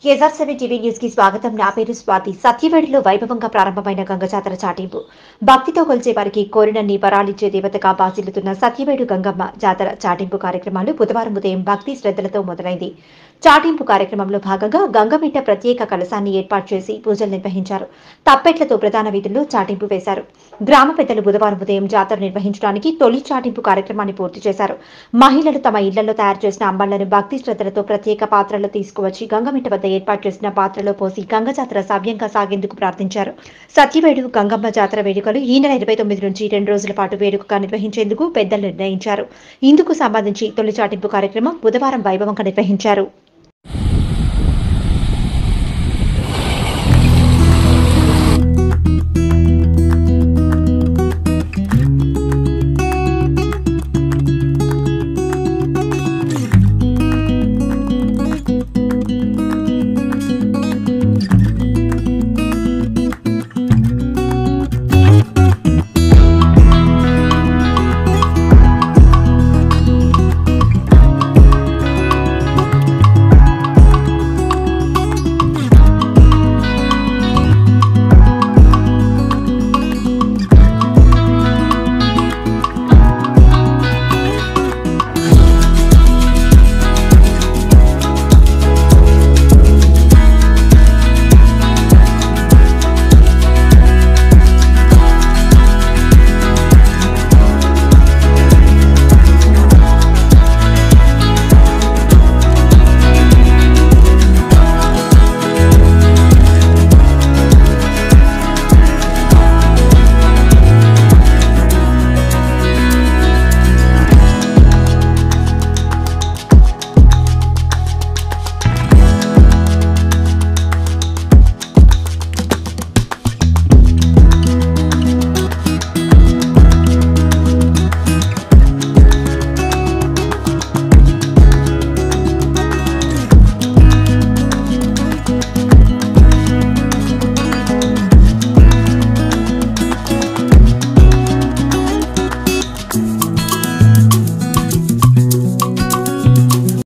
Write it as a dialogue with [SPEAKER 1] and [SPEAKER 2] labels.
[SPEAKER 1] కేజార్7 TV news కి స్వాగతం. నా పేరు స్వాతి. సత్యవేడులో వైభవంగా ప్రారంభమైన గంగ జాతర చాటింపు. భక్తితో కొలిచే వారికి కోరినన్ని వరాలిచ్చే దేవతగా బాసిల్లుతున్న సత్యవేడు గంగమ్మ జాతర చాటింపు కార్యక్రమాలు బుధవారం ఉదయం భక్తి శ్రద్ధలతో మొదలైంది. చాటింపు కార్యక్రమంలో భాగంగా గంగమిట్ట ప్రత్యేక కలశాన్ని ఏర్పాటు చేసి పూజలు నిర్వహించారు. తప్పెట్లతో ప్రధాన వీధుల్లో చాటింపు వేశారు. గ్రామ పెద్దలు బుధవారం ఉదయం జాతర నిర్వహించడానికి తొలి చాటింపు కార్యక్రమాన్ని పూర్తి చేశారు. మహిళలు తమ ఇళ్లలో తయారు చేసిన అంబళ్లను భక్తి శ్రద్ధలతో ప్రత్యేక పాత్రలో తీసుకువచ్చి గంగమిట్ట వద్ద ఏర్పాటు చేసిన పాత్రలో పోసి గంగ జాతర సవ్యంగా సాగేందుకు ప్రార్థించారు. సత్యవేడు గంగమ్మ జాతర వేడుకలు ఈ నెల 29 నుంచి 2 రోజుల పాటు వేడుకగా నిర్వహించేందుకు పెద్దలు నిర్ణయించారు. ఇందుకు సంబంధించి తొలి చాటింపు కార్యక్రమం బుధవారం వైభవంగా నిర్వహించారు.